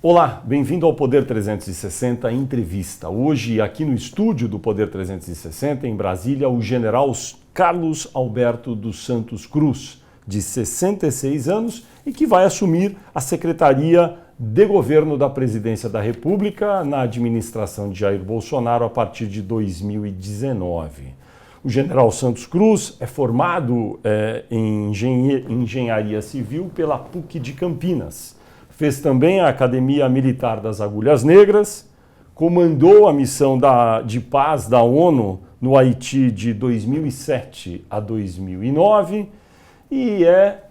Olá, bem-vindo ao Poder 360 Entrevista. Hoje, aqui no estúdio do Poder 360, em Brasília, o general Carlos Alberto dos Santos Cruz, de 66 anos e que vai assumir a Secretaria de Governo da Presidência da República na administração de Jair Bolsonaro a partir de 2019. O general Santos Cruz é formado em Engenharia Civil pela PUC de Campinas. Fez também a Academia Militar das Agulhas Negras, comandou a missão de paz da ONU no Haiti de 2007 a 2009 e é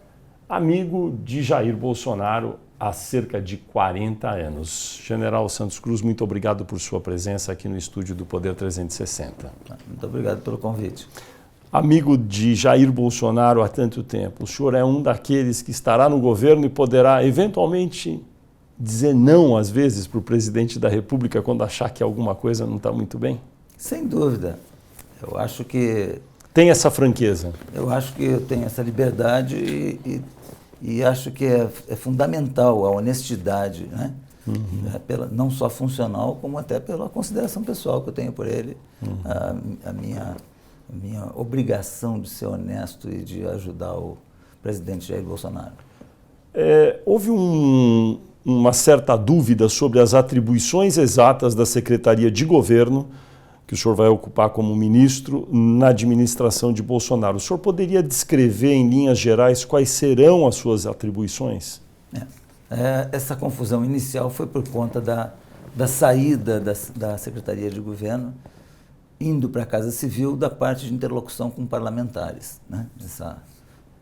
amigo de Jair Bolsonaro há cerca de 40 anos. General Santos Cruz, muito obrigado por sua presença aqui no estúdio do Poder 360. Muito obrigado pelo convite. Amigo de Jair Bolsonaro há tanto tempo, o senhor é um daqueles que estará no governo e poderá eventualmente dizer não às vezes para o presidente da República quando achar que alguma coisa não está muito bem? Sem dúvida. Eu acho que... Tem essa franqueza? Eu acho que eu tenho essa liberdade e acho que é fundamental a honestidade, né? Não só funcional, como até pela consideração pessoal que eu tenho por ele, a minha obrigação de ser honesto e de ajudar o presidente Jair Bolsonaro. Houve uma certa dúvida sobre as atribuições exatas da Secretaria de Governo que o senhor vai ocupar como ministro na administração de Bolsonaro. O senhor poderia descrever em linhas gerais quais serão as suas atribuições? Essa confusão inicial foi por conta da saída da Secretaria de Governo indo para a Casa Civil da parte de interlocução com parlamentares, né?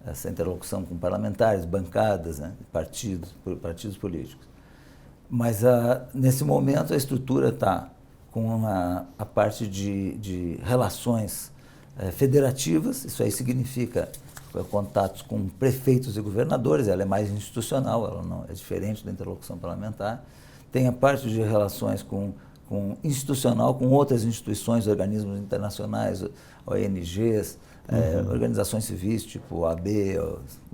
Essa interlocução com parlamentares, bancadas, né? partidos políticos. Mas nesse momento a estrutura está com a parte de relações federativas, isso aí significa contatos com prefeitos e governadores, ela é mais institucional, ela não é diferente da interlocução parlamentar. Tem a parte de relações com institucional, com outras instituições, organismos internacionais, ONGs, organizações civis, tipo o AB,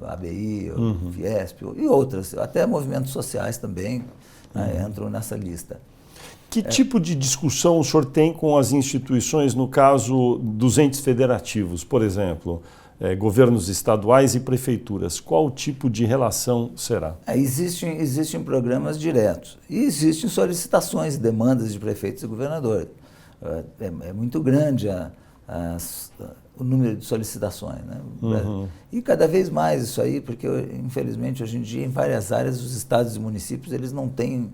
o ABI, o Fiesp, e outras, até movimentos sociais também entram nessa lista. Que tipo de discussão o senhor tem com as instituições, no caso dos entes federativos, por exemplo, governos estaduais e prefeituras? Qual tipo de relação será? Existem programas diretos e existem solicitações e demandas de prefeitos e governadores. É muito grande o número de solicitações, né? E cada vez mais isso aí, porque infelizmente hoje em dia em várias áreas os estados e municípios eles não têm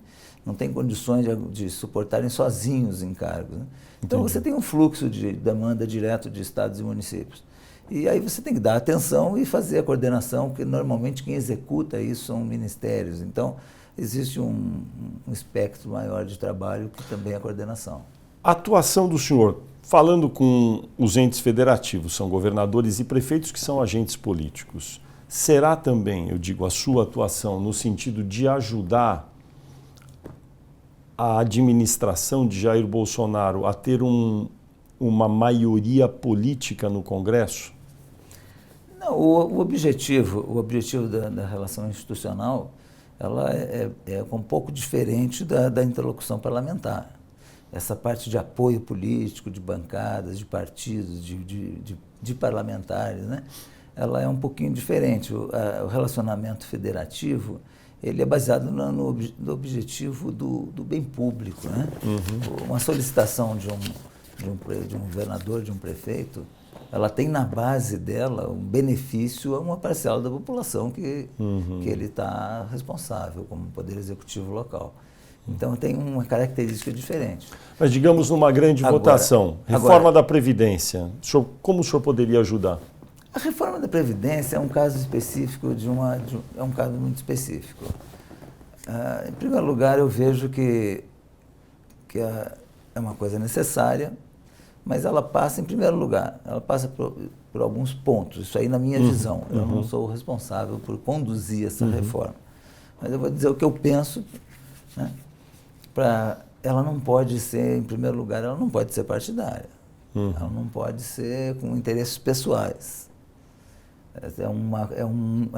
condições de suportarem sozinhos encargos, né? Então você tem um fluxo de demanda direto de estados e municípios. E aí você tem que dar atenção e fazer a coordenação, porque normalmente quem executa isso são ministérios. Então existe um espectro maior de trabalho que também é a coordenação. A atuação do senhor, falando com os entes federativos, são governadores e prefeitos que são agentes políticos, será também, eu digo, a sua atuação no sentido de ajudar a administração de Jair Bolsonaro a ter uma maioria política no Congresso? Não, o objetivo da relação institucional ela é um pouco diferente da interlocução parlamentar. Essa parte de apoio político, de bancadas, de partidos, de parlamentares, né? Ela é um pouquinho diferente. O relacionamento federativo ele é baseado no objetivo do bem público, né? Uma solicitação de um governador, de um prefeito, ela tem na base dela um benefício a uma parcela da população que ele está responsável como poder executivo local. Então tem uma característica diferente. Mas digamos numa grande votação, reforma da Previdência, como o senhor poderia ajudar? A reforma da Previdência é um caso específico é um caso muito específico. Em primeiro lugar, eu vejo que é uma coisa necessária, mas ela passa, em primeiro lugar, ela passa por alguns pontos, isso aí na minha visão. Eu não sou o responsável por conduzir essa reforma. Mas eu vou dizer o que eu penso, né? Ela não pode ser, em primeiro lugar, ela não pode ser partidária. Ela não pode ser com interesses pessoais. É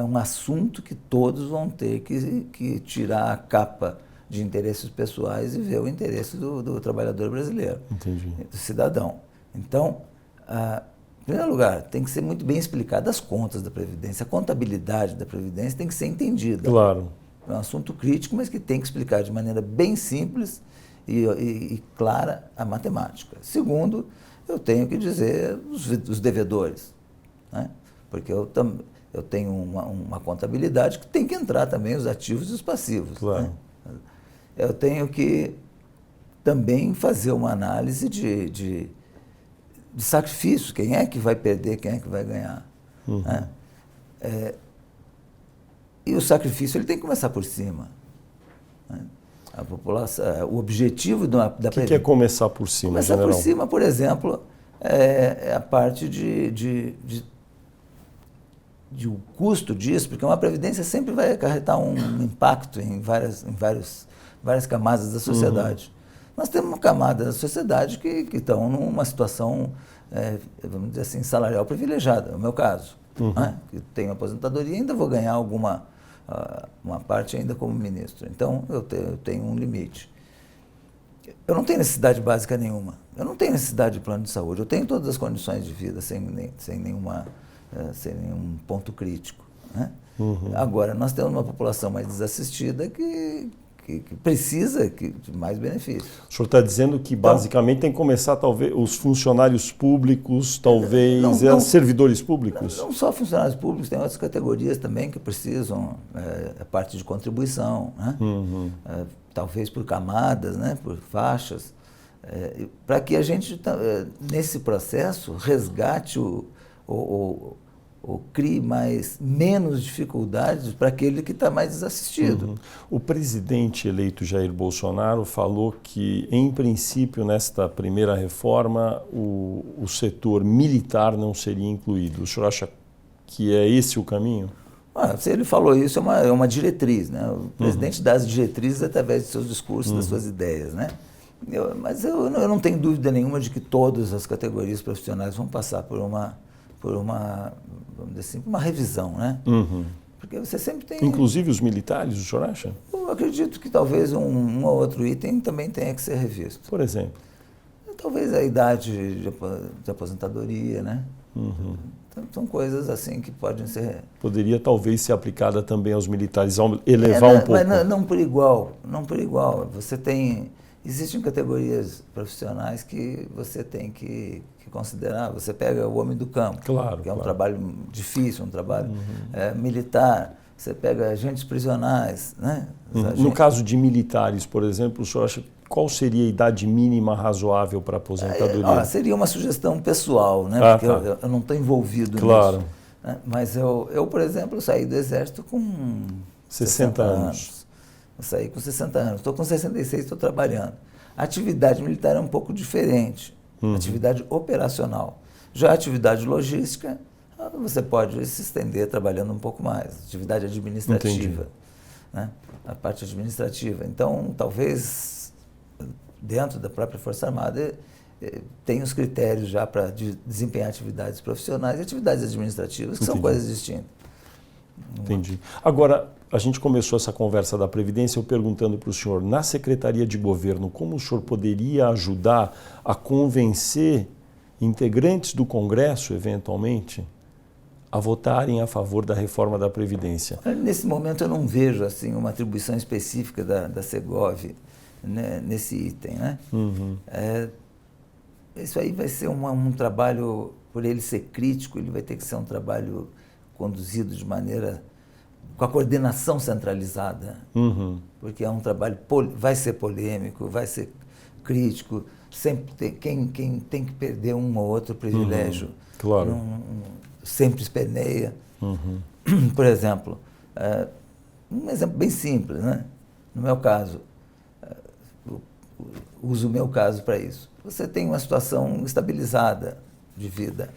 um assunto que todos vão ter que tirar a capa de interesses pessoais e ver o interesse do trabalhador brasileiro, Entendi. do cidadão. Então, em primeiro lugar, tem que ser muito bem explicado as contas da Previdência, a contabilidade da Previdência tem que ser entendida. Claro. É um assunto crítico, mas que tem que explicar de maneira bem simples e clara a matemática. Segundo, eu tenho que dizer os devedores, né? Porque eu tenho uma contabilidade que tem que entrar também os ativos e os passivos. Claro. Né? Eu tenho que também fazer uma análise de sacrifício, quem é que vai perder, quem é que vai ganhar. Uhum. Né? E o sacrifício ele tem que começar por cima. Né? A população, o objetivo da O que é começar por cima, começar general? por cima, por exemplo, é a parte de o custo disso, porque uma previdência sempre vai acarretar um impacto em várias camadas da sociedade. Nós temos uma camada da sociedade que estão numa situação, vamos dizer assim, salarial privilegiada, é o meu caso. Né? Que tenho aposentadoria e ainda vou ganhar uma parte ainda como ministro. Então, eu tenho um limite. Eu não tenho necessidade básica nenhuma. Eu não tenho necessidade de plano de saúde. Eu tenho todas as condições de vida sem nenhum ponto crítico. Né? Agora, nós temos uma população mais desassistida que precisa de mais benefícios. O senhor está dizendo que basicamente tem que começar, talvez, os funcionários públicos, talvez, servidores públicos? Não só funcionários públicos, tem outras categorias também que precisam, a parte de contribuição, né? Talvez por camadas, né? Por faixas, para que a gente, nesse processo, resgate ou crie menos dificuldades para aquele que está mais desassistido. O presidente eleito Jair Bolsonaro falou que, em princípio, nesta primeira reforma, o setor militar não seria incluído. O senhor acha que é esse o caminho? Se ele falou isso, é uma diretriz, né? O presidente dá as diretrizes através de seus discursos, das suas ideias, né? Mas eu não tenho dúvida nenhuma de que todas as categorias profissionais vão passar por uma, vamos dizer assim, uma revisão, né? Porque você sempre tem... Inclusive os militares, o senhor acha? Eu acredito que talvez um ou outro item também tenha que ser revisto. Por exemplo? Talvez a idade de aposentadoria, né? Então, são coisas assim que podem ser... Poderia talvez ser aplicada também aos militares, elevar um pouco. Mas não por igual, não por igual. Existem categorias profissionais que você tem que considerar. Você pega o homem do campo, claro, que é um trabalho difícil, um trabalho militar. Você pega agentes prisionais, né? No caso de militares, por exemplo, o senhor acha qual seria a idade mínima razoável para aposentadoria? Seria uma sugestão pessoal, né? Porque eu não estou envolvido nisso. Né? Mas eu, por exemplo, saí do Exército com 60 anos. Eu saí com 60 anos. Estou com 66, estou trabalhando. A atividade militar é um pouco diferente. Atividade operacional. Já a atividade logística, você pode se estender trabalhando um pouco mais. Atividade administrativa. Né? A parte administrativa. Então, talvez, dentro da própria Força Armada, tem os critérios já para desempenhar atividades profissionais e atividades administrativas, que são coisas distintas. Entendi. Agora, a gente começou essa conversa da Previdência eu perguntando para o senhor, na Secretaria de Governo, como o senhor poderia ajudar a convencer integrantes do Congresso, eventualmente, a votarem a favor da reforma da Previdência? Nesse momento eu não vejo assim, uma atribuição específica da Segov, né, nesse item. Né? Isso aí vai ser um trabalho, por ele ser crítico, ele vai ter que ser um trabalho conduzido de maneira com a coordenação centralizada, porque é um trabalho, vai ser polêmico, vai ser crítico, sempre quem tem que perder um ou outro privilégio, claro. Sempre esperneia. Por exemplo, um exemplo bem simples, né? No meu caso, uso o meu caso para isso. Você tem uma situação estabilizada de vida,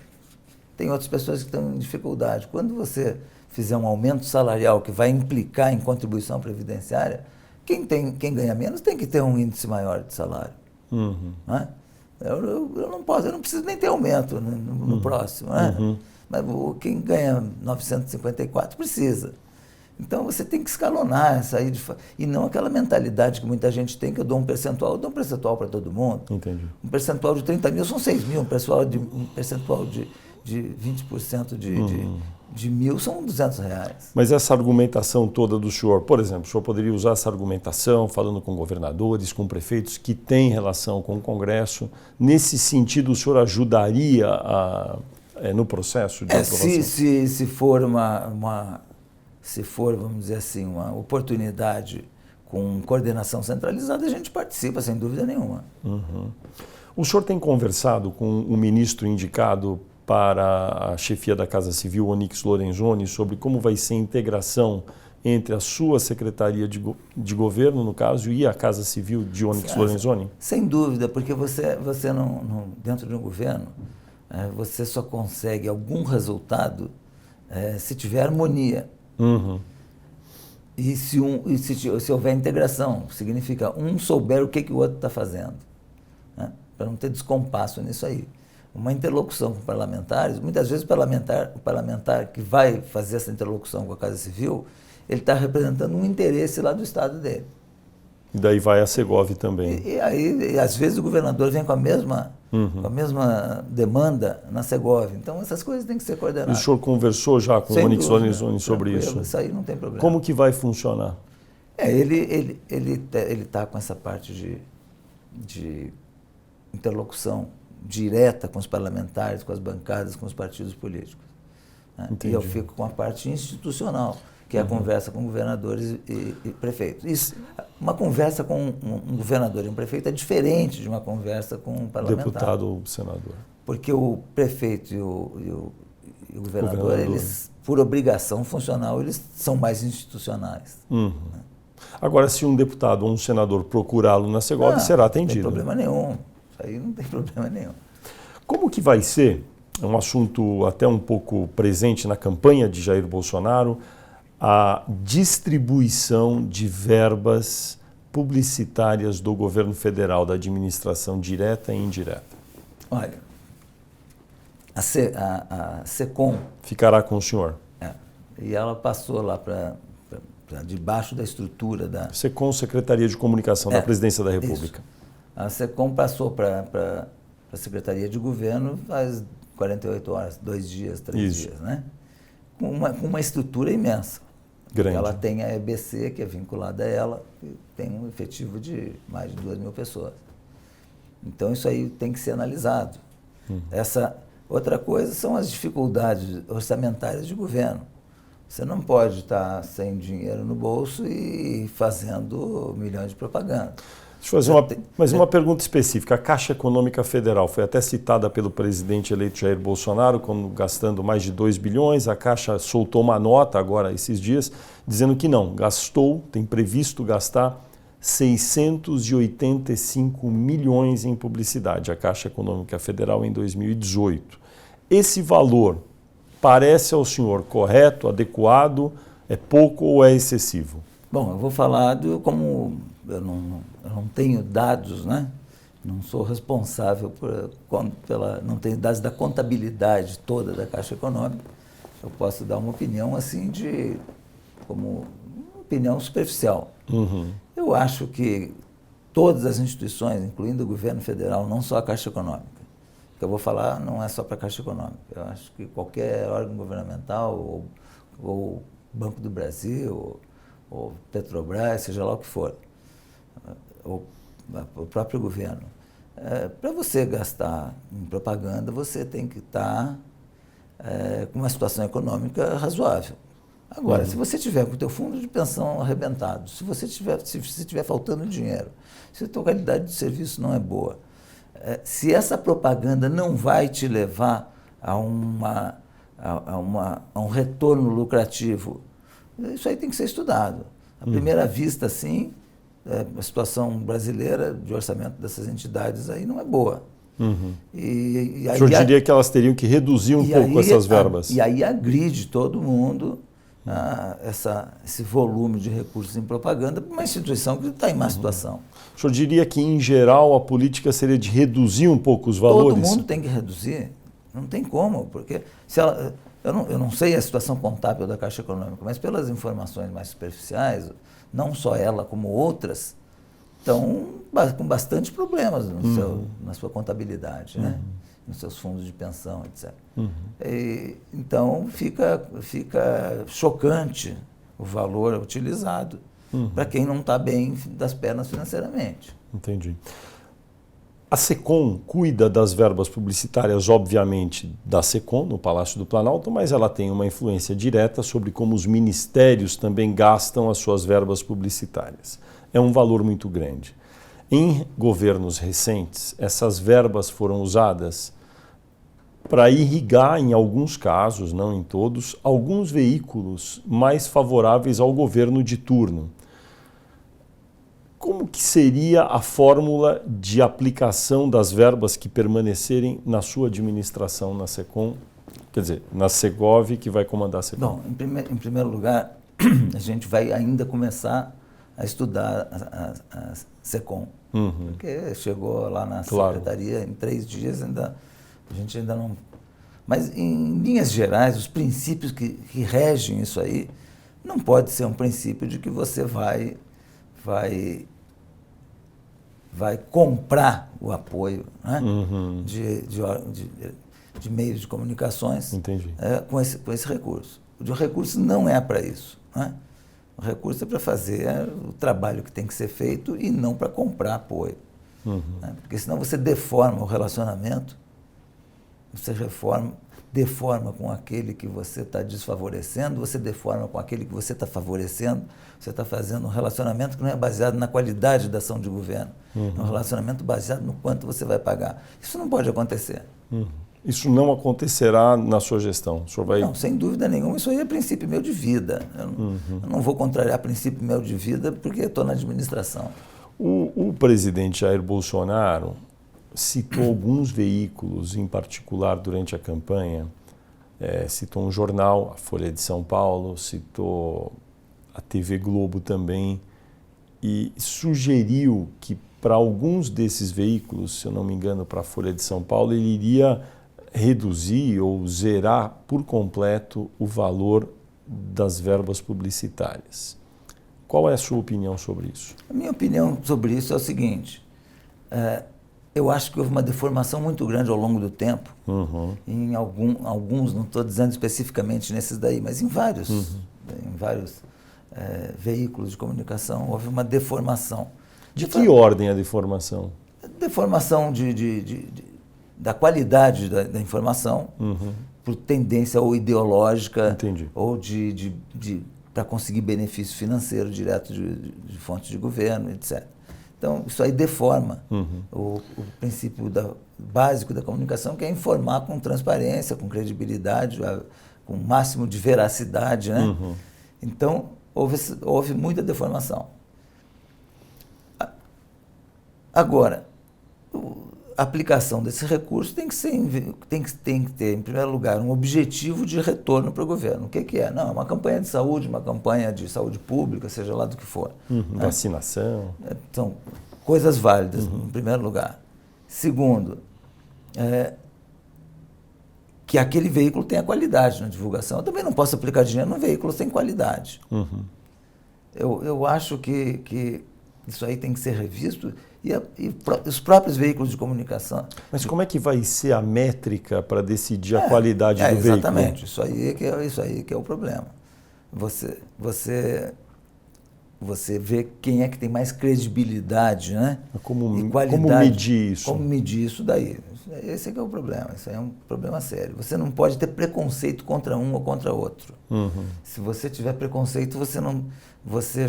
tem outras pessoas que estão em dificuldade. Quando você fizer um aumento salarial que vai implicar em contribuição previdenciária, quem ganha menos tem que ter um índice maior de salário. Né? Eu não preciso nem ter aumento no próximo. Né? Mas quem ganha 954 precisa. Então você tem que escalonar, e não aquela mentalidade que muita gente tem, que eu dou um percentual para todo mundo. Entendi. Um percentual de 30 mil são 6 mil, um percentual de 20% de mil são R$200. Mas essa argumentação toda do senhor, por exemplo, o senhor poderia usar essa argumentação falando com governadores, com prefeitos que têm relação com o Congresso. Nesse sentido, o senhor ajudaria no processo de aprovação? Se for se for, vamos dizer assim, uma oportunidade com coordenação centralizada, a gente participa, sem dúvida nenhuma. Uhum. O senhor tem conversado com o ministro indicado para a chefia da Casa Civil, Onyx Lorenzoni, sobre como vai ser a integração entre a sua Secretaria de Governo, no caso, e a Casa Civil de Onyx Lorenzoni? Sem dúvida, porque você dentro de um governo, você só consegue algum resultado se tiver harmonia. Uhum. E se houver integração, significa um souber o que o outro está fazendo, né? Para não ter descompasso nisso aí. Uma interlocução com parlamentares, muitas vezes o parlamentar que vai fazer essa interlocução com a Casa Civil, ele está representando um interesse lá do estado dele. E daí vai a Segov também. E aí, às vezes, o governador vem com a mesma demanda na Segov. Então, essas coisas têm que ser coordenadas. E o senhor conversou já com o Onyx Lorenzoni sobre isso? Isso aí não tem problema. Como que vai funcionar? Ele está com essa parte de interlocução direta com os parlamentares, com as bancadas, com os partidos políticos, né? E eu fico com a parte institucional, que é a conversa com governadores e prefeitos. Isso, uma conversa com um governador e um prefeito é diferente de uma conversa com um parlamentar. Deputado ou senador. Porque o prefeito e o governador, eles, por obrigação funcional, eles são mais institucionais. Uhum. Né? Agora, se um deputado ou um senador procurá-lo na Segov, será atendido. Não tem problema nenhum. Isso aí não tem problema nenhum. Como que vai ser, é um assunto até um pouco presente na campanha de Jair Bolsonaro, a distribuição de verbas publicitárias do governo federal, da administração direta e indireta? Olha, a SECOM... Ficará com o senhor? E ela passou lá para debaixo da estrutura da... SECOM, Secretaria de Comunicação da Presidência da República. Isso. A SECOM passou para a Secretaria de Governo faz 48 horas, 2 dias, 3 dias, né? Com uma estrutura imensa. Grande. Ela tem a EBC, que é vinculada a ela, que tem um efetivo de mais de 2.000 pessoas. Então, isso aí tem que ser analisado. Essa outra coisa são as dificuldades orçamentárias de governo. Você não pode estar sem dinheiro no bolso e fazendo milhões de propaganda. Deixa eu fazer uma pergunta específica. A Caixa Econômica Federal foi até citada pelo presidente eleito Jair Bolsonaro, como gastando mais de 2 bilhões. A Caixa soltou uma nota agora, esses dias, dizendo que não, tem previsto gastar 685 milhões em publicidade, a Caixa Econômica Federal em 2018. Esse valor parece ao senhor correto, adequado, é pouco ou é excessivo? Bom, eu vou falar como eu não tenho dados, né? Não sou responsável não tenho dados da contabilidade toda da Caixa Econômica. Eu posso dar uma opinião assim como uma opinião superficial. Eu acho que todas as instituições, incluindo o governo federal, não só a Caixa Econômica, o que eu vou falar não é só para a Caixa Econômica. Eu acho que qualquer órgão governamental ou Banco do Brasil ou Petrobras, seja lá o que for, ou o próprio governo. Para você gastar em propaganda, você tem que estar com uma situação econômica razoável. Agora, se você tiver com o teu fundo de pensão arrebentado, se você tiver faltando dinheiro, se a tua qualidade de serviço não é boa, se essa propaganda não vai te levar a um retorno lucrativo, isso aí tem que ser estudado. À primeira vista, sim, a situação brasileira de orçamento dessas entidades aí não é boa. E aí, o senhor diria que elas teriam que reduzir um pouco essas verbas? E aí agride todo mundo esse volume de recursos em propaganda para uma instituição que está em má situação. O senhor diria que, em geral, a política seria de reduzir um pouco os valores? Todo mundo tem que reduzir. Não tem como, porque se ela... Eu não sei a situação contábil da Caixa Econômica, mas pelas informações mais superficiais, não só ela como outras, estão com bastante problemas na sua contabilidade, né? Nos seus fundos de pensão, etc. Então, fica chocante o valor utilizado para quem não está bem das pernas financeiramente. Entendi. A SECOM cuida das verbas publicitárias, obviamente, da SECOM, no Palácio do Planalto, mas ela tem uma influência direta sobre como os ministérios também gastam as suas verbas publicitárias. É um valor muito grande. Em governos recentes, essas verbas foram usadas para irrigar, em alguns casos, não em todos, alguns veículos mais favoráveis ao governo de turno. Como que seria a fórmula de aplicação das verbas que permanecerem na sua administração na SECOM, quer dizer, na Segov, que vai comandar a SECOM? Bom, em primeiro lugar, a gente vai ainda começar a estudar a SECOM, porque chegou lá na secretaria em 3 dias, a gente ainda não... Mas, em linhas gerais, os princípios que regem isso aí, não pode ser um princípio de que você vai comprar o apoio, né? de meios de comunicações com esse recurso. O recurso não é para isso, né? O recurso é para fazer o trabalho que tem que ser feito e não para comprar apoio. Né? Porque senão você deforma o relacionamento, você deforma com aquele que você está desfavorecendo, você deforma com aquele que você está favorecendo, você está fazendo um relacionamento que não é baseado na qualidade da ação de governo, é um relacionamento baseado no quanto você vai pagar. Isso não pode acontecer. Isso não acontecerá na sua gestão? O senhor vai... Não, sem dúvida nenhuma, isso aí é princípio meu de vida. Eu não vou contrariar princípio meu de vida porque estou na administração. O presidente Jair Bolsonaro citou alguns veículos, em particular durante a campanha, citou um jornal, a Folha de São Paulo, citou a TV Globo também, e sugeriu que para alguns desses veículos, se eu não me engano, para a Folha de São Paulo, ele iria reduzir ou zerar por completo o valor das verbas publicitárias. Qual é a sua opinião sobre isso? A minha opinião sobre isso é o seguinte, eu acho que houve uma deformação muito grande ao longo do tempo, em alguns, não estou dizendo especificamente nesses daí, mas em vários veículos de comunicação houve uma deformação. De que ordem a deformação? Deformação da qualidade da informação, por tendência ou ideológica, ou para conseguir benefício financeiro direto de fontes de governo, etc. Então, isso aí deforma o princípio básico da comunicação, que é informar com transparência, com credibilidade, com o máximo de veracidade, né? Então, houve muita deformação. Agora, a aplicação desse recurso tem que ter, em primeiro lugar, um objetivo de retorno para o governo. O que é? Não, é uma campanha de saúde, uma campanha de saúde pública, seja lá do que for. Né? Vacinação. São coisas válidas, em primeiro lugar. Segundo, que aquele veículo tenha qualidade na divulgação. Eu também não posso aplicar dinheiro num veículo sem qualidade. Eu acho que isso aí tem que ser revisto e os próprios veículos de comunicação. Mas como é que vai ser a métrica para decidir a qualidade do veículo? Exatamente, isso aí que é o problema. Você vê quem é que tem mais credibilidade, né? E qualidade. Como medir isso? Como medir isso daí? Esse é que é o problema, isso aí é um problema sério. Você não pode ter preconceito contra um ou contra outro. Se você tiver preconceito, você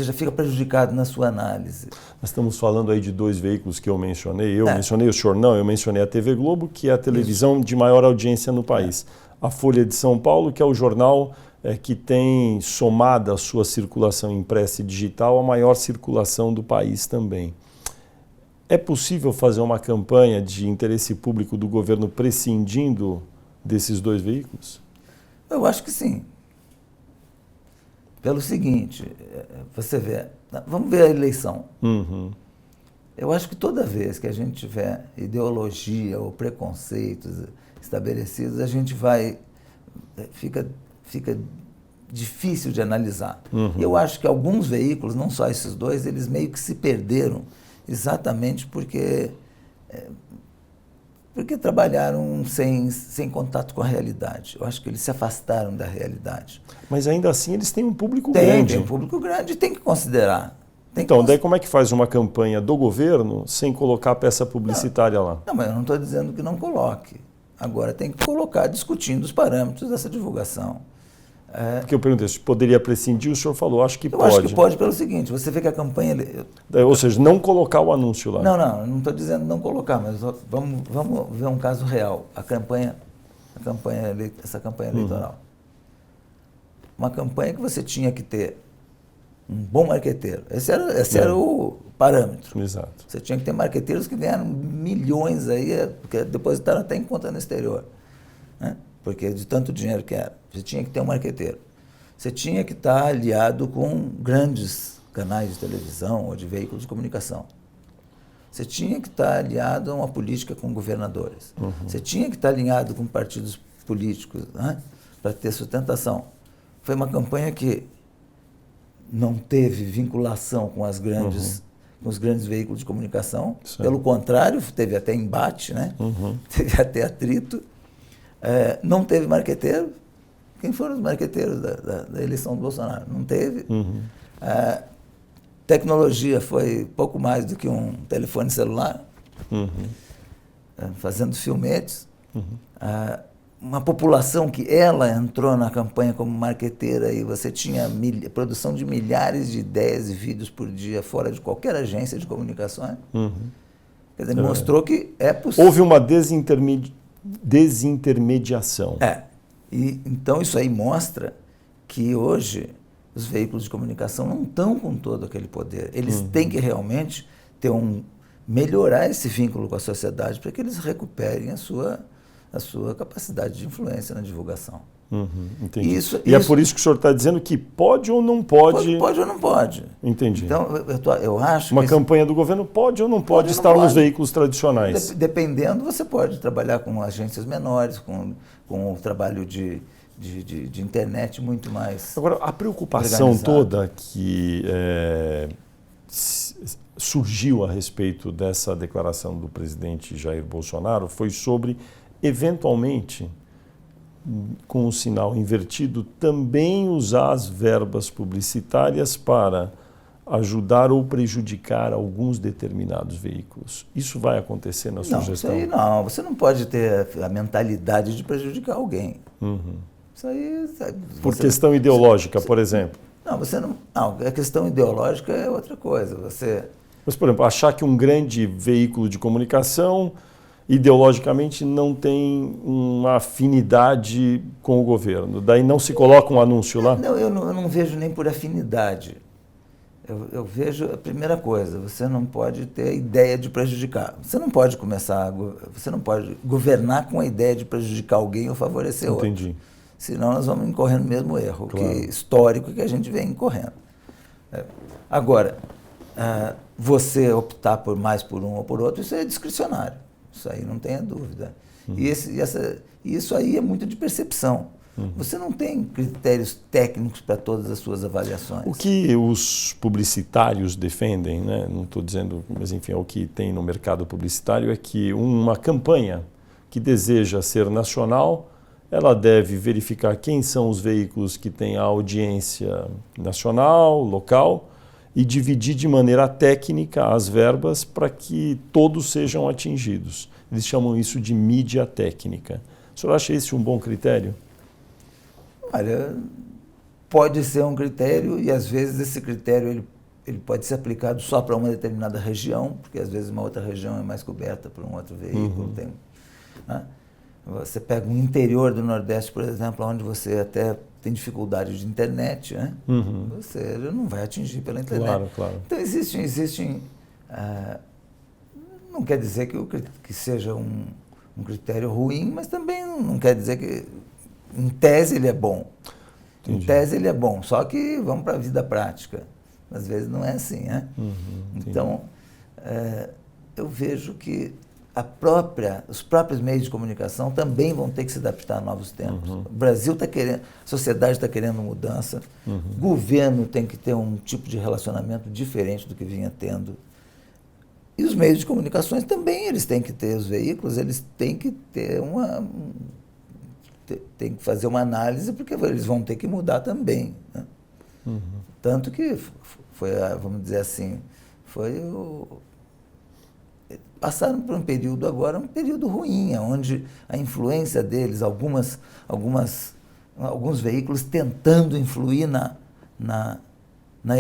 já fica prejudicado na sua análise. Nós estamos falando aí de 2 veículos que eu mencionei. Mencionei o senhor não, eu mencionei a TV Globo, que é a televisão de maior audiência no país. A Folha de São Paulo, que é o jornal que tem somada a sua circulação impressa e digital a maior circulação do país também. É possível fazer uma campanha de interesse público do governo prescindindo desses 2 veículos? Eu acho que sim. Pelo seguinte, você vê, vamos ver a eleição. Eu acho que toda vez que a gente tiver ideologia ou preconceitos estabelecidos, a gente vai... Fica difícil de analisar. E eu acho que alguns veículos, não só esses dois, eles meio que se perderam exatamente porque trabalharam sem contato com a realidade. Eu acho que eles se afastaram da realidade. Mas ainda assim eles têm um público grande. Tem um público grande e tem que considerar. Então, daí como é que faz uma campanha do governo sem colocar peça publicitária lá? Não, mas eu não estou dizendo que não coloque. Agora tem que colocar discutindo os parâmetros dessa divulgação. Porque eu perguntei se poderia prescindir, o senhor falou, acho que pode. Eu acho que pode pelo seguinte, você vê que a campanha... Ou seja, não colocar o anúncio lá. Não estou dizendo não colocar, mas vamos ver um caso real. Essa campanha eleitoral. Uma campanha que você tinha que ter um bom marqueteiro. Esse era o parâmetro. Exato. Você tinha que ter marqueteiros que ganharam milhões aí, porque depositaram até em conta no exterior. Né? Porque de tanto dinheiro que era. Você tinha que ter um marqueteiro. Você tinha que estar aliado com grandes canais de televisão ou de veículos de comunicação. Você tinha que estar aliado a uma política com governadores. Você tinha que estar alinhado com partidos políticos, né? Para ter sustentação. Foi uma campanha que não teve vinculação com os grandes veículos de comunicação. Certo. Pelo contrário, teve até embate, né? Teve até atrito. Não teve marqueteiro. Quem foram os marqueteiros da eleição do Bolsonaro? Não teve. Tecnologia foi pouco mais do que um telefone celular, fazendo filmetes. Uma população que ela entrou na campanha como marqueteira e você tinha produção de milhares de ideias e vídeos por dia fora de qualquer agência de comunicações. Quer dizer, mostrou que é possível. Houve uma desintermediação. E, então isso aí mostra que hoje os veículos de comunicação não estão com todo aquele poder. Eles têm que realmente melhorar esse vínculo com a sociedade para que eles recuperem a sua capacidade de influência na divulgação. Entendi. É por isso que o senhor está dizendo que pode ou não pode... Pode ou não pode. Entendi. Então, eu acho uma que... campanha do governo pode ou não pode estar nos veículos tradicionais? Dependendo, você pode trabalhar com agências menores, com o trabalho de internet muito mais... Agora, a preocupação toda que surgiu a respeito dessa declaração do presidente Jair Bolsonaro foi sobre, eventualmente, com o sinal invertido, também usar as verbas publicitárias para ajudar ou prejudicar alguns determinados veículos. Isso vai acontecer na sua gestão? Isso aí não. Você não pode ter a mentalidade de prejudicar alguém. Isso aí... Por questão ideológica, por exemplo? Não, você não... Não, a questão ideológica é outra coisa. Mas, por exemplo, achar que um grande veículo de comunicação ideologicamente não tem uma afinidade com o governo, daí não se coloca um anúncio lá? Não, eu não vejo nem por afinidade. Eu vejo a primeira coisa, você não pode ter a ideia de prejudicar. Você não pode governar com a ideia de prejudicar alguém ou favorecer outro. Entendi. Senão nós vamos incorrer no mesmo erro claro. Histórico que a gente vem incorrendo. Agora, você optar mais por um ou por outro, isso é discricionário. Isso aí não tenha dúvida. E isso aí é muito de percepção. Você não tem critérios técnicos para todas as suas avaliações. O que os publicitários defendem, né? Não estou dizendo, mas enfim, é o que tem no mercado publicitário, é que uma campanha que deseja ser nacional, ela deve verificar quem são os veículos que têm a audiência nacional, local, e dividir de maneira técnica as verbas para que todos sejam atingidos. Eles chamam isso de mídia técnica. O senhor acha esse um bom critério? Olha, pode ser um critério e às vezes esse critério ele pode ser aplicado só para uma determinada região, porque às vezes uma outra região é mais coberta por um outro veículo. Né? Você pega um interior do Nordeste, por exemplo, onde você até tem dificuldade de internet, né? Você não vai atingir pela internet. Claro, claro. Então existem não quer dizer que seja um critério ruim, mas também não quer dizer que em tese ele é bom. Entendi. Em tese ele é bom, só que vamos para a vida prática. Às vezes não é assim, né? Então, eu vejo que os próprios meios de comunicação também vão ter que se adaptar a novos tempos. O Brasil está querendo, a sociedade está querendo mudança, o governo tem que ter um tipo de relacionamento diferente do que vinha tendo. E os meios de comunicações também, eles têm que ter, os veículos, eles têm que ter tem que fazer uma análise, porque eles vão ter que mudar também, né? Tanto que foi, vamos dizer assim, passaram por um período agora, um período ruim, onde a influência deles, alguns veículos tentando influir na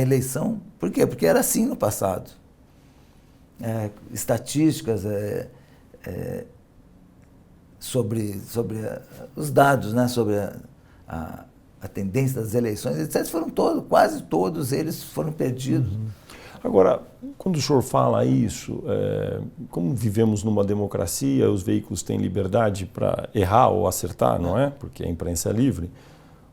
eleição. Por quê? Porque era assim no passado. Estatísticas sobre os dados, né, sobre a tendência das eleições, etc., quase todos eles foram perdidos. Agora, quando o senhor fala isso, como vivemos numa democracia, os veículos têm liberdade para errar ou acertar, não é? Porque a imprensa é livre.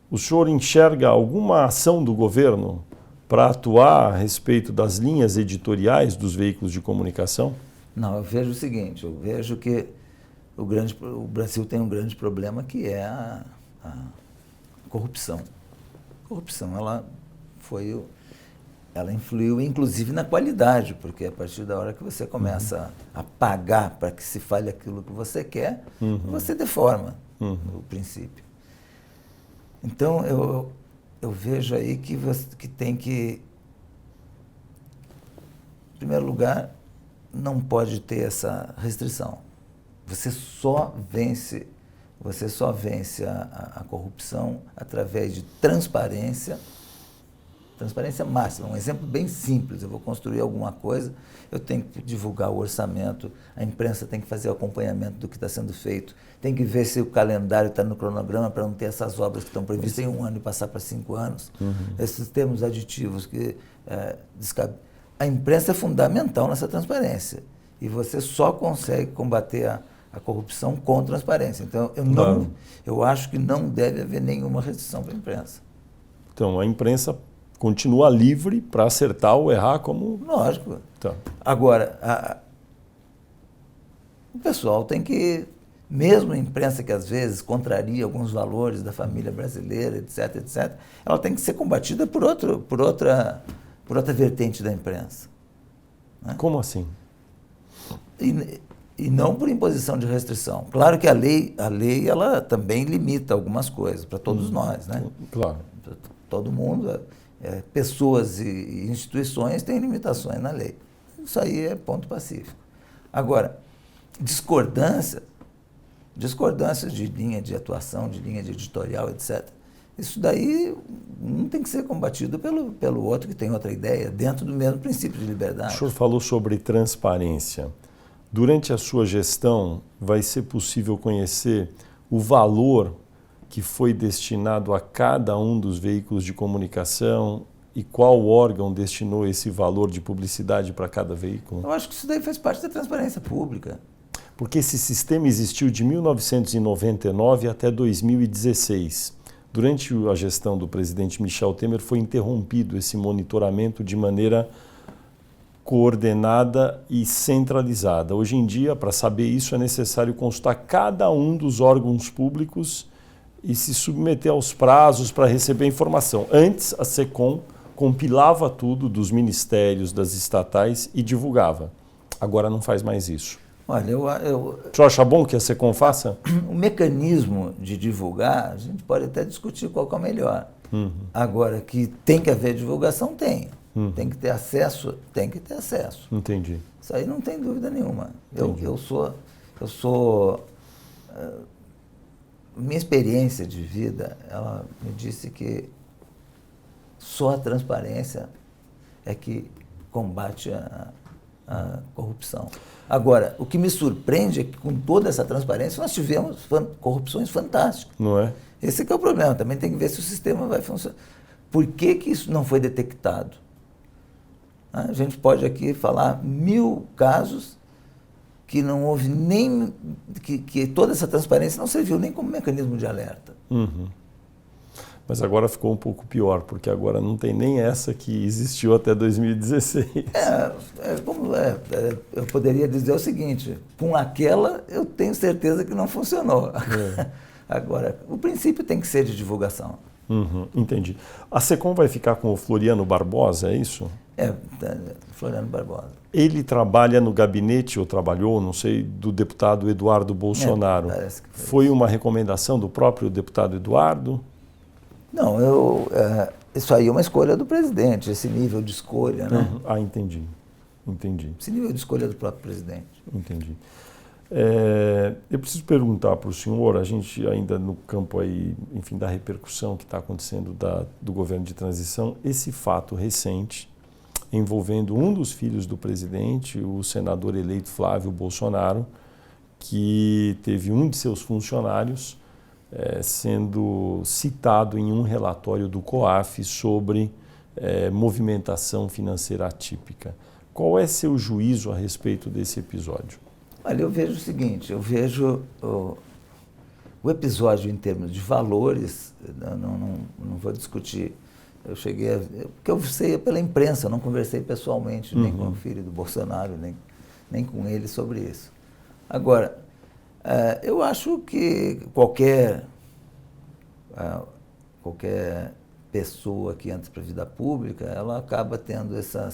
O senhor enxerga alguma ação do governo para atuar a respeito das linhas editoriais dos veículos de comunicação? Não, eu vejo o seguinte, eu vejo que o Brasil tem um grande problema, que é a corrupção. A corrupção, ela influiu inclusive na qualidade, porque a partir da hora que você começa a pagar para que se fale aquilo que você quer, você deforma o princípio. Então, eu vejo aí que tem que, em primeiro lugar, não pode ter essa restrição. Você só vence a corrupção através de transparência máxima. Um exemplo bem simples: eu vou construir alguma coisa, eu tenho que divulgar o orçamento, a imprensa tem que fazer o acompanhamento do que está sendo feito, tem que ver se o calendário está no cronograma para não ter essas obras que estão previstas em 1 ano e passar para 5 anos. Esses termos aditivos que a imprensa é fundamental nessa transparência, e você só consegue combater a corrupção com transparência. Então, eu acho que não deve haver nenhuma restrição para a imprensa. Então, a imprensa continua livre para acertar ou errar como... Lógico. Tá. Agora, o pessoal tem que, mesmo a imprensa que às vezes contraria alguns valores da família brasileira, etc., etc., ela tem que ser combatida por outra vertente da imprensa, né? Como assim? E não por imposição de restrição. Claro que a lei ela também limita algumas coisas para todos nós, né? Claro. Todo mundo, pessoas e instituições têm limitações na lei. Isso aí é ponto pacífico. Agora, discordâncias de linha de atuação, de linha de editorial, etc., isso daí não tem que ser combatido pelo outro que tem outra ideia, dentro do mesmo princípio de liberdade. O senhor falou sobre transparência. Durante a sua gestão, vai ser possível conhecer o valor que foi destinado a cada um dos veículos de comunicação e qual órgão destinou esse valor de publicidade para cada veículo? Eu acho que isso daí faz parte da transparência pública. Porque esse sistema existiu de 1999 até 2016. Durante a gestão do presidente Michel Temer, foi interrompido esse monitoramento de maneira coordenada e centralizada. Hoje em dia, para saber isso, é necessário consultar cada um dos órgãos públicos e se submeter aos prazos para receber informação. Antes, a SECOM compilava tudo dos ministérios, das estatais e divulgava. Agora não faz mais isso. Olha, O senhor acha bom que a SECOM faça? O mecanismo de divulgar, a gente pode até discutir qual que é o melhor. Agora, que tem que haver divulgação, tem. Tem que ter acesso, tem que ter acesso. Entendi. Isso aí não tem dúvida nenhuma. Eu sou minha experiência de vida, ela me disse que só a transparência é que combate a corrupção. Agora, o que me surpreende é que com toda essa transparência nós tivemos corrupções fantásticas. Não é? Esse que é o problema. Também tem que ver se o sistema vai funcionar. Por que isso não foi detectado? A gente pode aqui falar 1000 casos que não houve nem... que toda essa transparência não serviu nem como mecanismo de alerta. Mas agora ficou um pouco pior, porque agora não tem nem essa que existiu até 2016. Eu poderia dizer o seguinte, com aquela eu tenho certeza que não funcionou. Agora, o princípio tem que ser de divulgação. Entendi. A SECOM vai ficar com o Floriano Barbosa, é isso? Floriano Barbosa. Ele trabalha no gabinete, ou trabalhou, não sei, do deputado Eduardo Bolsonaro. Parece que foi uma recomendação do próprio deputado Eduardo? Não, isso aí é uma escolha do presidente, esse nível de escolha, né? Entendi. Esse nível de escolha do próprio presidente. Entendi. Eu preciso perguntar para o senhor, a gente ainda no campo aí, enfim, da repercussão que está acontecendo do governo de transição, esse fato recente envolvendo um dos filhos do presidente, o senador eleito Flávio Bolsonaro, que teve um de seus funcionários sendo citado em um relatório do COAF sobre movimentação financeira atípica. Qual é seu juízo a respeito desse episódio? Olha, eu vejo o seguinte, eu vejo o episódio em termos de valores, não vou discutir, porque eu sei pela imprensa, eu não conversei pessoalmente, nem com o filho do Bolsonaro, nem com ele sobre isso. Agora, eu acho que qualquer pessoa que entra para a vida pública, ela acaba tendo essa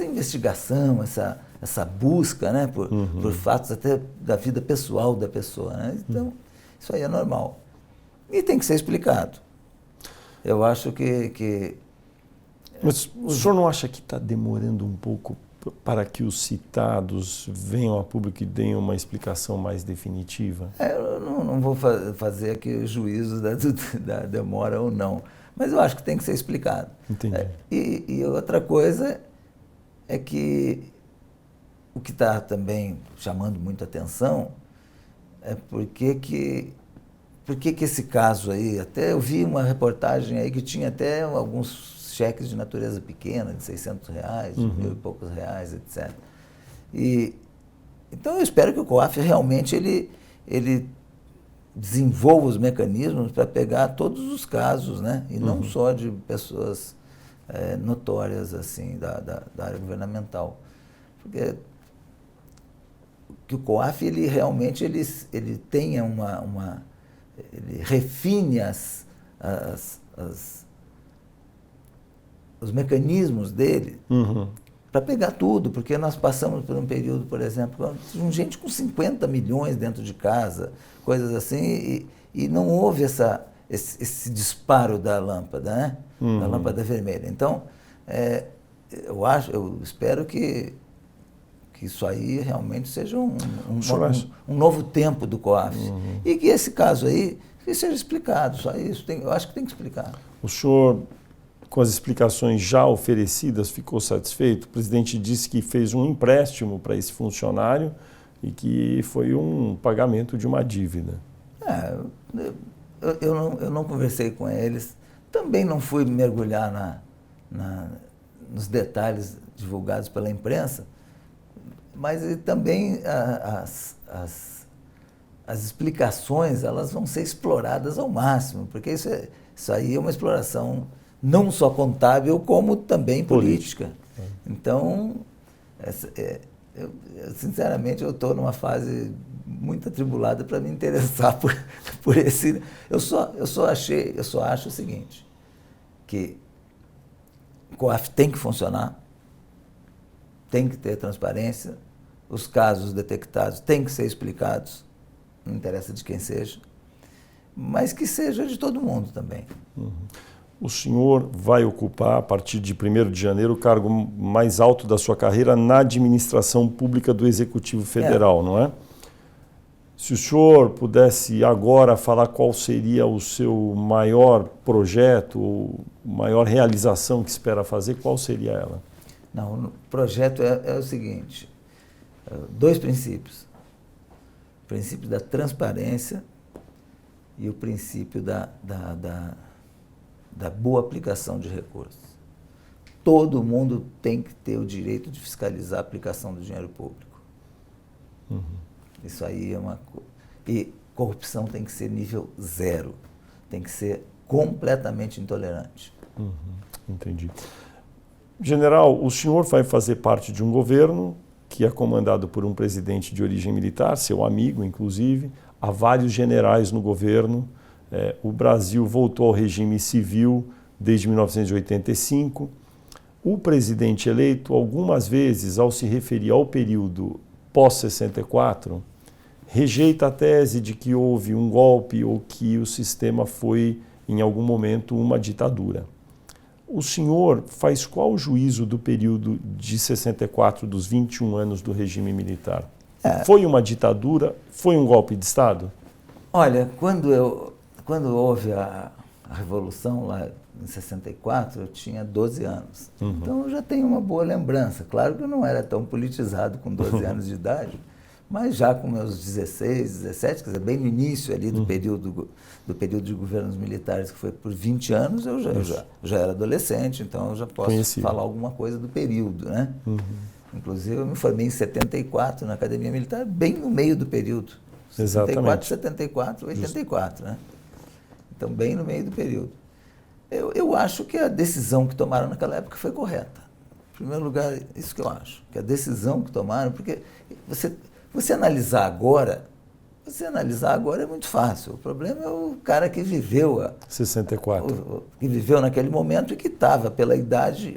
investigação, essa busca, né, por fatos até da vida pessoal da pessoa, né? Então, isso aí é normal. E tem que ser explicado. Eu acho que Mas o senhor não acha que está demorando um pouco para que os citados venham a público e deem uma explicação mais definitiva? Eu não vou fazer aqui juízo da demora ou não, mas eu acho que tem que ser explicado. Entendi. E outra coisa é que o que está também chamando muita atenção é porque esse caso aí, até eu vi uma reportagem aí que tinha até alguns cheques de natureza pequena, de R$600, de R$1.000 e poucos, etc. Então eu espero que o COAF realmente ele desenvolva os mecanismos para pegar todos os casos, né? E não só de pessoas notórias assim da área governamental. Porque que o COAF ele realmente ele tenha ele refine os mecanismos dele para pegar tudo, porque nós passamos por um período, por exemplo, com gente com 50 milhões dentro de casa, coisas assim, e não houve esse disparo da lâmpada, né? Da lâmpada vermelha. Então, eu espero que isso aí realmente seja um novo tempo do COAF. E que esse caso aí que seja explicado. Só isso eu acho que tem que explicar. O senhor, com as explicações já oferecidas, ficou satisfeito? O presidente disse que fez um empréstimo para esse funcionário e que foi um pagamento de uma dívida. Eu não conversei com eles. Também não fui mergulhar nos detalhes divulgados pela imprensa, mas também as explicações elas vão ser exploradas ao máximo, porque isso aí é uma exploração não só contábil, como também política. Então, sinceramente, eu estou numa fase muito atribulada para me interessar por esse... Eu só acho o seguinte, que o COAF tem que funcionar, tem que ter transparência, os casos detectados têm que ser explicados, não interessa de quem seja, mas que seja de todo mundo também. O senhor vai ocupar, a partir de 1º de janeiro, o cargo mais alto da sua carreira na administração pública do Executivo Federal, não é? Se o senhor pudesse agora falar qual seria o seu maior projeto, ou maior realização que espera fazer, qual seria ela? Não, o projeto é o seguinte, 2 princípios. O princípio da transparência e o princípio da boa aplicação de recursos. Todo mundo tem que ter o direito de fiscalizar a aplicação do dinheiro público. Isso aí é uma coisa. E corrupção tem que ser nível 0, tem que ser completamente intolerante. Entendi. General, o senhor vai fazer parte de um governo que é comandado por um presidente de origem militar, seu amigo, inclusive. Há vários generais no governo. O Brasil voltou ao regime civil desde 1985. O presidente eleito, algumas vezes, ao se referir ao período pós-64, rejeita a tese de que houve um golpe ou que o sistema foi, em algum momento, uma ditadura. O senhor faz qual juízo do período de 64, dos 21 anos do regime militar? Foi uma ditadura? Foi um golpe de Estado? Olha, quando houve a Revolução lá em 64, eu tinha 12 anos. Então eu já tenho uma boa lembrança. Claro que eu não era tão politizado com 12 anos de idade, mas já com meus 16, 17, quer dizer, bem no início ali do período de governos militares, que foi por 20 anos, eu já era adolescente, então eu já posso falar alguma coisa do período, né? Inclusive eu me formei em 74 na Academia Militar, bem no meio do período. 64, 74, 84, né? Então, bem no meio do período. Eu acho que a decisão que tomaram naquela época foi correta. Em primeiro lugar, isso que eu acho, que a decisão que tomaram, porque você analisar agora é muito fácil. O problema é o cara que viveu 64. Que viveu naquele momento e que estava pela idade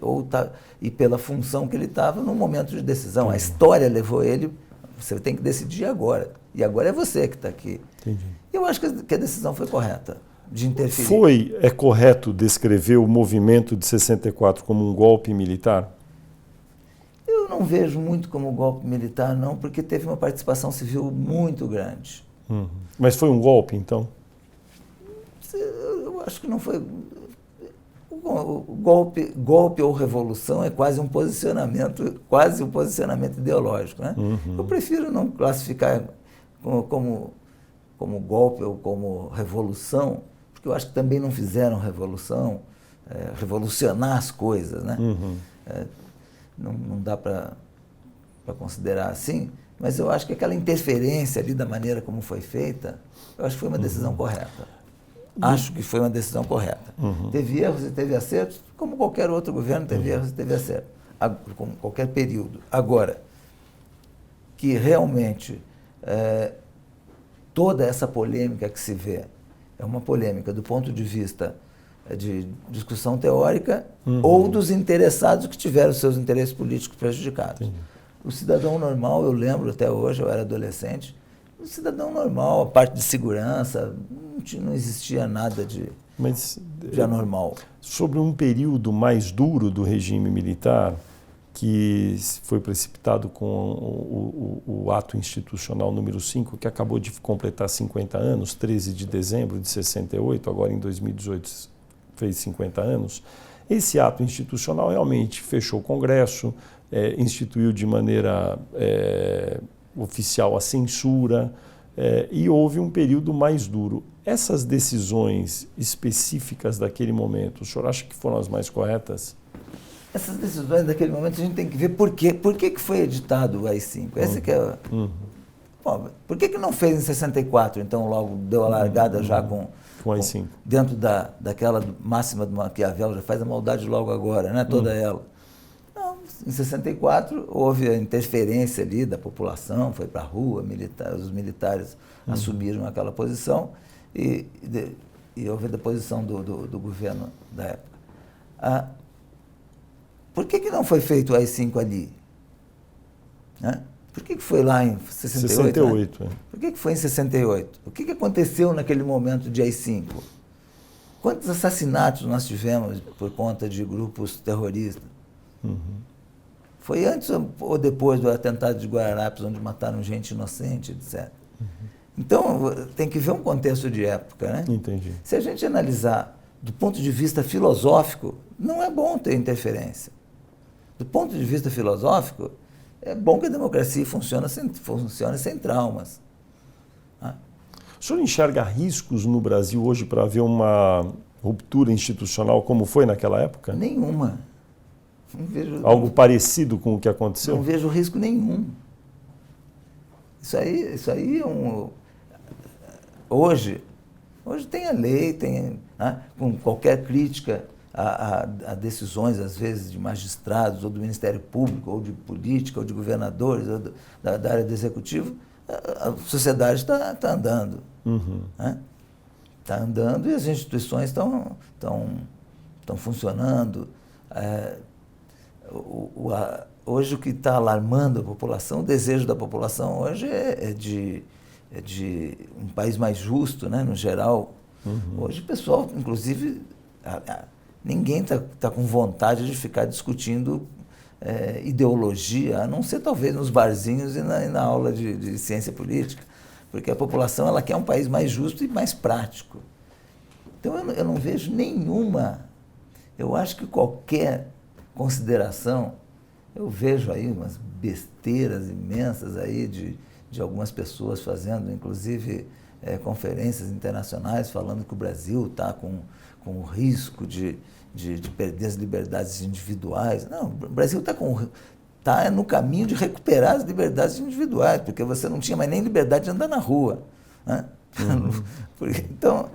e pela função que ele estava no momento de decisão. A história levou ele, você tem que decidir agora. E agora é você que está aqui. Entendi. Eu acho que a decisão foi correta de interferir. É correto descrever o movimento de 64 como um golpe militar? Eu não vejo muito como golpe militar, não, porque teve uma participação civil muito grande. Mas foi um golpe, então? Eu acho que não foi. O golpe ou revolução é quase um posicionamento ideológico, né? Eu prefiro não classificar como golpe ou como revolução, porque eu acho que também não fizeram revolução, revolucionar as coisas, né? Não dá para considerar assim, mas eu acho que aquela interferência ali da maneira como foi feita, eu acho que foi uma decisão correta. Acho que foi uma decisão correta. Teve erros e teve acertos, como qualquer outro governo teve erros e teve acertos, como qualquer período. Agora, que realmente toda essa polêmica que se vê é uma polêmica do ponto de vista de discussão teórica ou dos interessados que tiveram seus interesses políticos prejudicados. O cidadão normal, eu lembro até hoje, eu era adolescente, o cidadão normal, a parte de segurança, não existia nada de anormal. Sobre um período mais duro do regime militar, que foi precipitado com o ato institucional número 5, que acabou de completar 50 anos, 13 de dezembro de 68, agora em 2018 fez 50 anos, esse ato institucional realmente fechou o Congresso, instituiu de maneira oficial a censura e houve um período mais duro. Essas decisões específicas daquele momento, o senhor acha que foram as mais corretas? Essas decisões daquele momento a gente tem que ver por que foi editado o AI-5. Esse que é... Bom, por que não fez em 64, então logo deu a largada já com AI-5? Dentro daquela máxima do Maquiavel, já faz a maldade logo agora, né? Toda ela. Não, em 64 houve a interferência ali da população, foi para a rua, os militares assumiram aquela posição e houve a deposição do governo da época. Por que não foi feito o AI-5 ali? Né? Por que foi lá em 68? 68, né? Por que foi em 68? O que aconteceu naquele momento de AI-5? Quantos assassinatos nós tivemos por conta de grupos terroristas? Foi antes ou depois do atentado de Guararapes, onde mataram gente inocente, etc. Então, tem que ver um contexto de época, né? Entendi. Se a gente analisar do ponto de vista filosófico, não é bom ter interferência. Do ponto de vista filosófico, é bom que a democracia funcione sem traumas. O senhor enxerga riscos no Brasil hoje para haver uma ruptura institucional como foi naquela época? Nenhuma. Não vejo, algo parecido com o que aconteceu? Não vejo risco nenhum. Isso aí hoje tem a lei, né, com qualquer crítica a decisões, às vezes, de magistrados, ou do Ministério Público, ou de política, ou de governadores, ou da área do Executivo, a sociedade está andando. Está andando e as instituições estão funcionando. Hoje o que está alarmando a população, o desejo da população hoje é de um país mais justo, né, no geral. Hoje o pessoal, inclusive, ninguém está com vontade de ficar discutindo ideologia, a não ser talvez nos barzinhos e na aula de ciência política, porque a população ela quer um país mais justo e mais prático. Então eu não vejo nenhuma, eu acho que qualquer consideração, eu vejo aí umas besteiras imensas aí de algumas pessoas fazendo, inclusive conferências internacionais falando que o Brasil está com o risco de perder as liberdades individuais. Não, o Brasil está no caminho de recuperar as liberdades individuais, porque você não tinha mais nem liberdade de andar na rua, né? Então,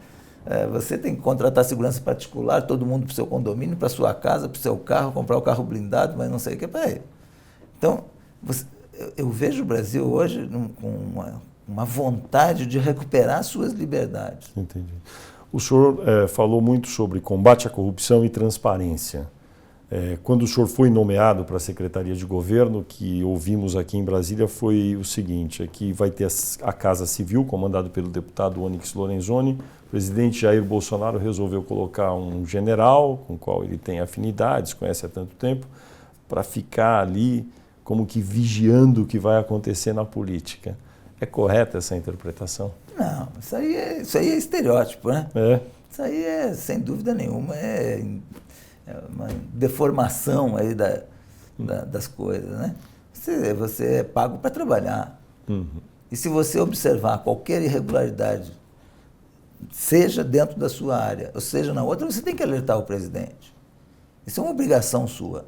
você tem que contratar segurança particular, todo mundo para o seu condomínio, para a sua casa, para o seu carro, comprar o carro blindado, mas não sei o que. Então, eu vejo o Brasil hoje com uma vontade de recuperar suas liberdades. Entendi. O senhor falou muito sobre combate à corrupção e transparência. Quando o senhor foi nomeado para a Secretaria de Governo, o que ouvimos aqui em Brasília foi o seguinte, é que vai ter a Casa Civil, comandado pelo deputado Onyx Lorenzoni. O presidente Jair Bolsonaro resolveu colocar um general, com o qual ele tem afinidades, conhece há tanto tempo, para ficar ali como que vigiando o que vai acontecer na política. É correta essa interpretação? Não, isso aí é estereótipo, né? Isso aí sem dúvida nenhuma, é uma deformação aí das coisas, né? Você é pago para trabalhar. E se você observar qualquer irregularidade, seja dentro da sua área, ou seja na outra, você tem que alertar o presidente. Isso é uma obrigação sua.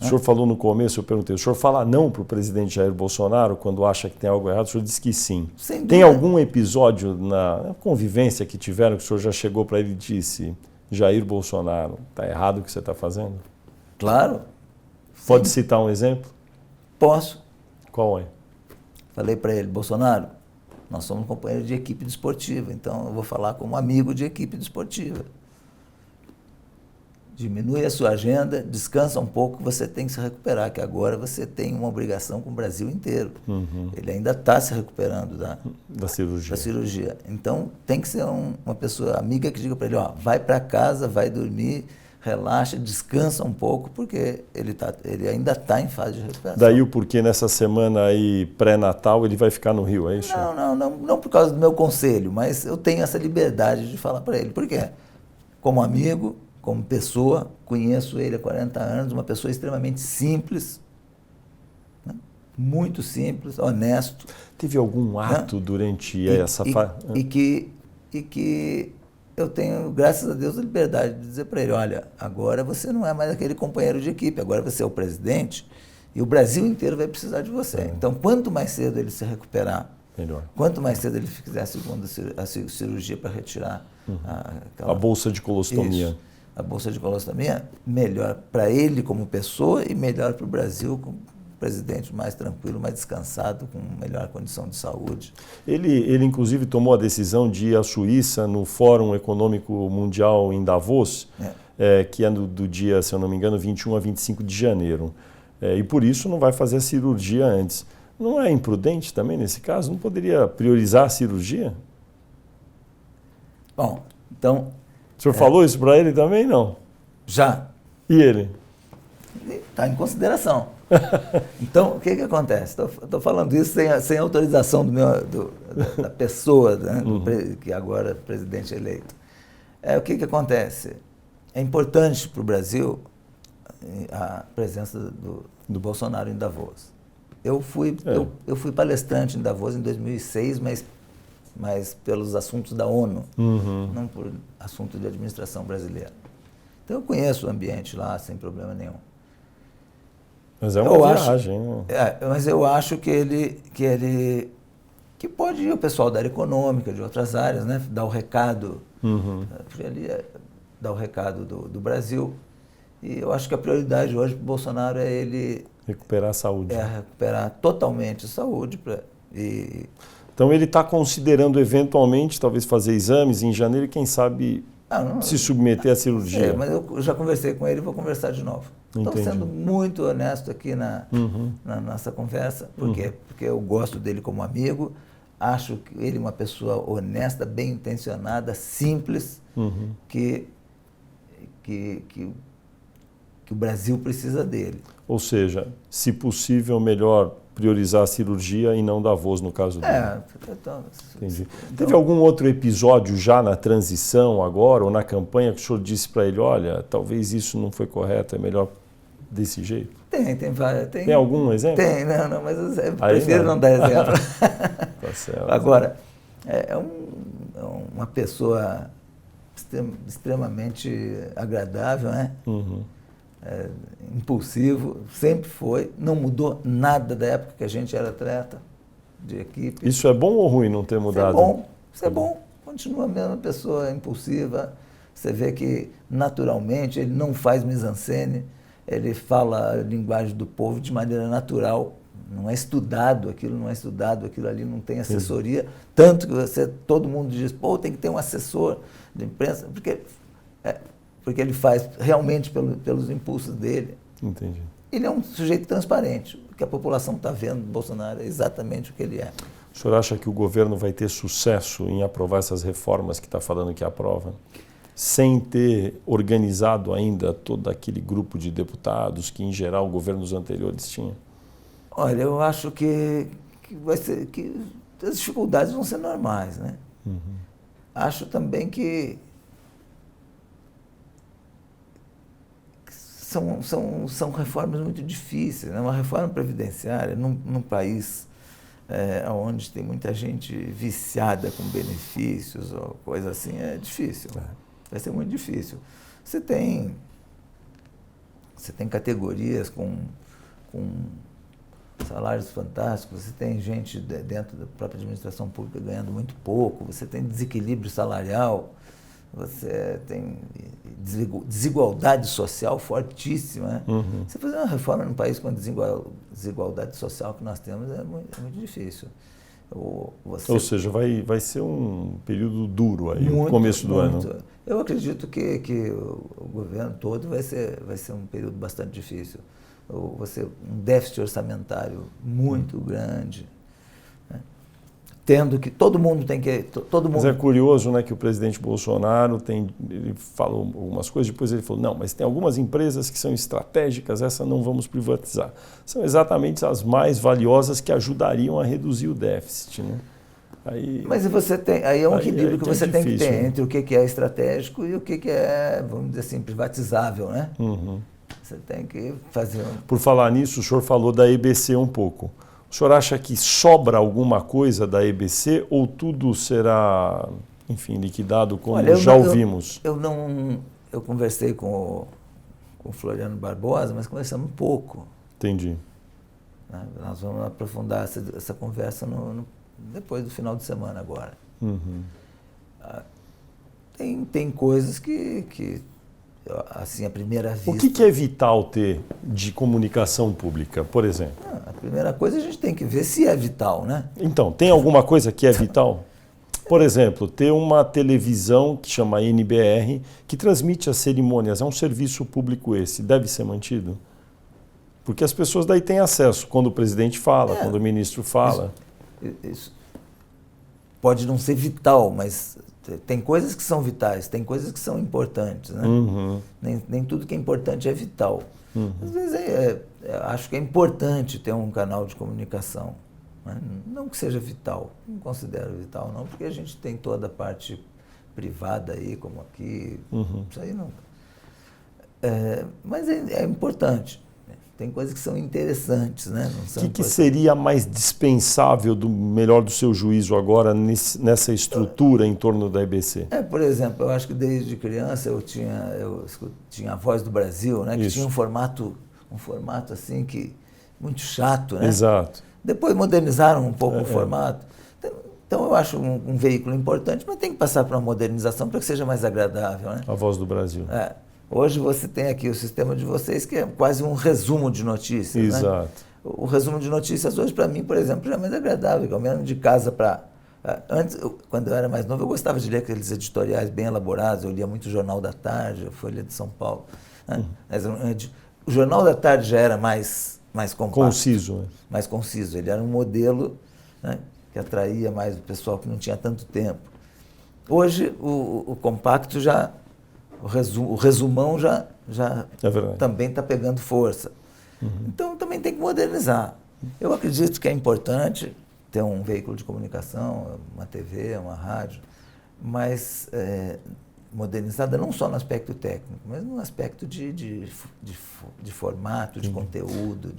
O senhor falou no começo, eu perguntei, o senhor fala não para o presidente Jair Bolsonaro quando acha que tem algo errado? O senhor disse que sim. Tem algum episódio na convivência que tiveram que o senhor já chegou para ele e disse, Jair Bolsonaro, está errado o que você está fazendo? Claro. Pode citar um exemplo? Posso. Qual é? Falei para ele, Bolsonaro, nós somos companheiros de equipe desportiva, então eu vou falar como amigo de equipe desportiva. Diminui a sua agenda, descansa um pouco, você tem que se recuperar, que agora você tem uma obrigação com o Brasil inteiro. Ele ainda está se recuperando da cirurgia. Então, tem que ser uma pessoa amiga que diga para ele, vai para casa, vai dormir, relaxa, descansa um pouco, porque ele ainda está em fase de recuperação. Daí o porquê nessa semana aí pré-natal ele vai ficar no Rio, é isso? Não por causa do meu conselho, mas eu tenho essa liberdade de falar para ele. Por quê? Como amigo, como pessoa, conheço ele há 40 anos, uma pessoa extremamente simples, né? Muito simples, honesto. Teve algum ato durante essa fase? E que eu tenho, graças a Deus, a liberdade de dizer para ele, olha, agora você não é mais aquele companheiro de equipe, agora você é o presidente e o Brasil inteiro vai precisar de você. Então, quanto mais cedo ele se recuperar, melhor. Quanto mais cedo ele fizer a segunda cirurgia para retirar a bolsa de colostomia. Isso. A bolsa de colostomia, melhor para ele como pessoa e melhor para o Brasil como presidente mais tranquilo, mais descansado, com melhor condição de saúde. Ele inclusive tomou a decisão de ir à Suíça no Fórum Econômico Mundial em Davos, que é do dia, se eu não me engano, 21 a 25 de janeiro. E por isso não vai fazer a cirurgia antes. Não é imprudente também nesse caso? Não poderia priorizar a cirurgia? Bom, então... O senhor falou isso para ele também, não? Já. E ele? Está em consideração. Então, o que acontece? Estou falando isso sem autorização da pessoa, né, que agora é presidente eleito. O que acontece? É importante para o Brasil a presença do Bolsonaro em Davos. Eu fui palestrante em Davos em 2006, mas pelos assuntos da ONU, não por assunto de administração brasileira. Então eu conheço o ambiente lá sem problema nenhum. Mas é uma viagem. Mas eu acho que ele que pode ir o pessoal da área econômica, de outras áreas, né? Dar o recado, porque ali dar o recado do Brasil. E eu acho que a prioridade hoje para o Bolsonaro é ele... Recuperar a saúde. Recuperar totalmente a saúde. Então ele está considerando eventualmente, talvez fazer exames em janeiro e quem sabe se submeter à cirurgia. Mas eu já conversei com ele e vou conversar de novo. Estou sendo muito honesto aqui na nossa conversa, porque eu gosto dele como amigo, acho que ele é uma pessoa honesta, bem intencionada, simples, que o Brasil precisa dele. Ou seja, se possível, melhor priorizar a cirurgia e não dar voz no caso dele. Entendi. Teve algum outro episódio já na transição agora ou na campanha que o senhor disse para ele, olha, talvez isso não foi correto, é melhor desse jeito? Tem várias. Tem algum exemplo? Tem, não, mas eu prefiro não dar exemplo. Tá certo. Agora, uma pessoa extremamente agradável, né? Impulsivo, sempre foi, não mudou nada da época que a gente era atleta de equipe. Isso é bom ou ruim não ter mudado? Isso é bom, continua a mesma pessoa impulsiva, você vê que naturalmente ele não faz mise-en-scène, ele fala a linguagem do povo de maneira natural, não é estudado, aquilo ali não tem assessoria, tanto que todo mundo diz, tem que ter um assessor de imprensa, porque ele faz realmente pelos impulsos dele. Entendi. Ele é um sujeito transparente. O que a população está vendo do Bolsonaro é exatamente o que ele é. O senhor acha que o governo vai ter sucesso em aprovar essas reformas que está falando que aprova, sem ter organizado ainda todo aquele grupo de deputados que, em geral, governos anteriores tinham? Olha, eu acho que as dificuldades vão ser normais, né? Acho também que são reformas muito difíceis, né? Uma reforma previdenciária num país onde tem muita gente viciada com benefícios ou coisa assim, é difícil. Vai ser muito difícil. Você tem categorias com salários fantásticos, você tem gente dentro da própria administração pública ganhando muito pouco, você tem desequilíbrio salarial, você tem desigualdade social fortíssima. Você fazer uma reforma num país com a desigualdade social que nós temos é muito difícil. Ou seja, vai ser um período duro aí, no começo do ano. Eu acredito que o governo todo vai ser um período bastante difícil. Vai ser um déficit orçamentário muito grande. Tendo que todo mundo tem que... Mas é curioso, né, que o presidente Bolsonaro ele falou algumas coisas, depois ele falou, não, mas tem algumas empresas que são estratégicas, essa não vamos privatizar. São exatamente as mais valiosas que ajudariam a reduzir o déficit, né? Mas aí é um equilíbrio que você tem que ter entre o que é estratégico e o que é, vamos dizer assim, privatizável, né? Você tem que fazer... Por falar nisso, o senhor falou da EBC um pouco. O senhor acha que sobra alguma coisa da EBC ou tudo será, enfim, liquidado como já ouvimos? Eu conversei com o Floriano Barbosa, mas conversamos pouco. Entendi. Nós vamos aprofundar essa conversa depois do final de semana agora. Tem coisas que assim, a primeira vista... O que é vital ter de comunicação pública, por exemplo? A primeira coisa a gente tem que ver se é vital, né? Então, tem alguma coisa que é vital? Por exemplo, ter uma televisão que chama NBR, que transmite as cerimônias, é um serviço público esse, deve ser mantido? Porque as pessoas daí têm acesso, quando o presidente fala, quando o ministro fala. Isso pode não ser vital, mas... Tem coisas que são vitais, tem coisas que são importantes, né? Nem tudo que é importante é vital. Às vezes acho que é importante ter um canal de comunicação, né? Não que seja vital, não considero vital não, porque a gente tem toda a parte privada aí, como aqui, isso aí não... mas é importante. Tem coisas que são interessantes, né? O que seria mais dispensável, melhor do seu juízo agora, nessa estrutura em torno da EBC? Por exemplo, eu acho que desde criança eu tinha a Voz do Brasil, né? Que tinha um formato assim, muito chato, né? Exato. Depois modernizaram um pouco o formato. Então eu acho um veículo importante, mas tem que passar por uma modernização para que seja mais agradável, né? A Voz do Brasil. Hoje você tem aqui o sistema de vocês que é quase um resumo de notícias. Exato. Né? O resumo de notícias hoje, para mim, por exemplo, já é mais agradável, que eu mesmo de casa para... Antes, quando eu era mais novo, eu gostava de ler aqueles editoriais bem elaborados, eu lia muito o Jornal da Tarde, a Folha de São Paulo. Né? Mas, o Jornal da Tarde já era mais compacto. Conciso. Né? Mais conciso. Ele era um modelo, né, que atraía mais o pessoal que não tinha tanto tempo. Hoje, o compacto já... O resumão já também está pegando força. Então, também tem que modernizar. Eu acredito que é importante ter um veículo de comunicação, uma TV, uma rádio, mas modernizada não só no aspecto técnico, mas no aspecto de formato, de conteúdo.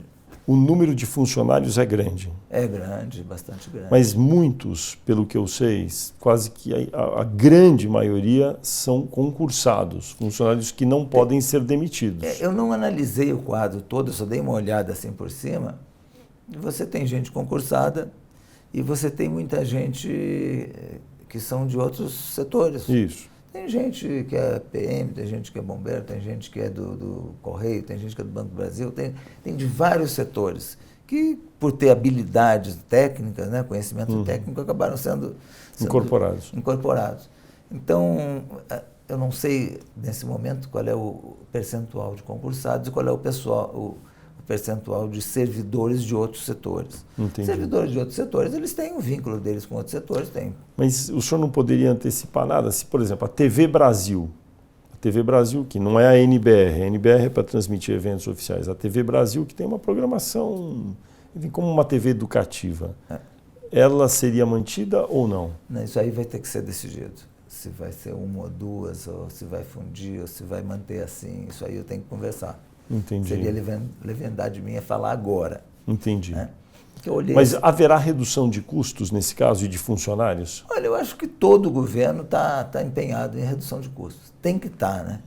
O número de funcionários é grande. É grande, bastante grande. Mas muitos, pelo que eu sei, quase que a grande maioria são concursados, funcionários que não podem ser demitidos. Eu não analisei o quadro todo, eu só dei uma olhada assim por cima. Você tem gente concursada e você tem muita gente que são de outros setores. Isso. Tem gente que é PM, tem gente que é bombeiro, tem gente que é do Correio, tem gente que é do Banco do Brasil, tem de vários setores que, por ter habilidades técnicas, né, conhecimento técnico, acabaram sendo incorporados. Então, eu não sei, nesse momento, qual é o percentual de concursados e qual é o percentual de servidores de outros setores. Entendi. Servidores de outros setores, eles têm um vínculo deles com outros setores, tem. Mas o senhor não poderia antecipar nada? Se, por exemplo, a TV Brasil, que não é a NBR é para transmitir eventos oficiais, a TV Brasil, que tem uma programação, enfim, como uma TV educativa, ela seria mantida ou não? Não, isso aí vai ter que ser decidido. Se vai ser uma ou duas, ou se vai fundir, ou se vai manter assim, isso aí eu tenho que conversar. Entendi. Seria leviandade minha falar agora. Entendi. Né? Mas haverá redução de custos nesse caso e de funcionários? Olha, eu acho que todo governo está empenhado em redução de custos. Tem que estar, né?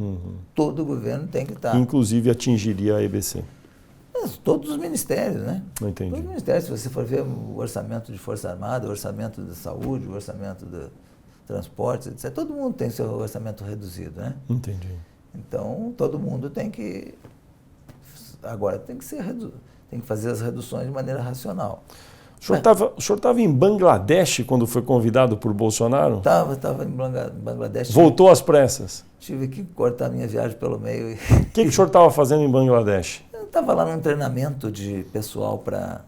Todo governo tem que estar. Inclusive atingiria a EBC. Mas todos os ministérios, né? Não entendi. Todos os ministérios, se você for ver o orçamento de Força Armada, o orçamento da saúde, o orçamento do transporte, etc. Todo mundo tem seu orçamento reduzido, né? Entendi. Então, todo mundo tem que... Agora tem que fazer as reduções de maneira racional. O senhor estava em Bangladesh quando foi convidado por Bolsonaro? Estava em Bangladesh. Voltou às pressas? Tive que cortar minha viagem pelo meio. O que o senhor estava fazendo em Bangladesh? Eu estava lá num treinamento de pessoal para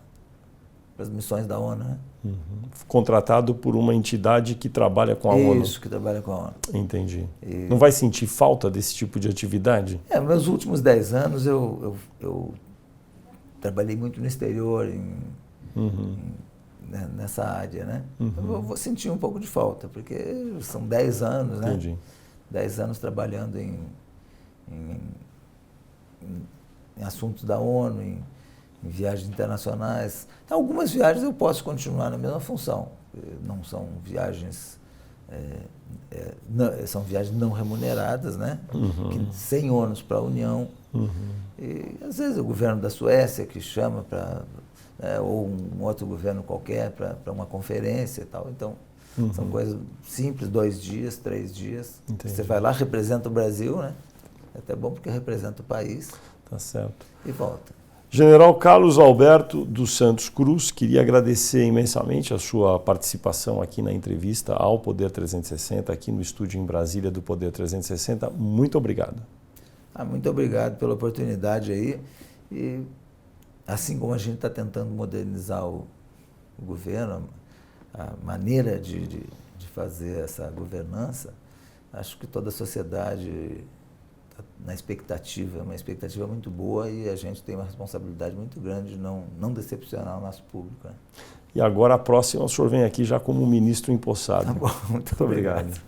as missões da ONU. Né? Contratado por uma entidade que trabalha com a ONU. Isso, que trabalha com a ONU. Entendi. Não vai sentir falta desse tipo de atividade? Meus últimos 10 anos eu trabalhei muito no exterior, nessa área, né? Eu vou sentir um pouco de falta, porque são 10 anos, né? Entendi. 10 anos trabalhando em assuntos da ONU, em viagens internacionais. Então, algumas viagens eu posso continuar na mesma função. Não são viagens... são viagens não remuneradas, né? Sem ônus para a União. E, às vezes, o governo da Suécia que chama para... ou um outro governo qualquer para uma conferência e tal. Então, são coisas simples, 2 dias, 3 dias. Entendi. Você vai lá, representa o Brasil, né? É até bom porque representa o país. Tá certo. E volta. General Carlos Alberto dos Santos Cruz, queria agradecer imensamente a sua participação aqui na entrevista ao Poder 360, aqui no estúdio em Brasília do Poder 360. Muito obrigado. Muito obrigado pela oportunidade aí. E assim como a gente está tentando modernizar o governo, a maneira de fazer essa governança, acho que toda a sociedade na expectativa, uma expectativa muito boa, e a gente tem uma responsabilidade muito grande de não decepcionar o nosso público. Né? E agora a próxima, o senhor vem aqui já como ministro empossado. Tá bom, muito obrigado.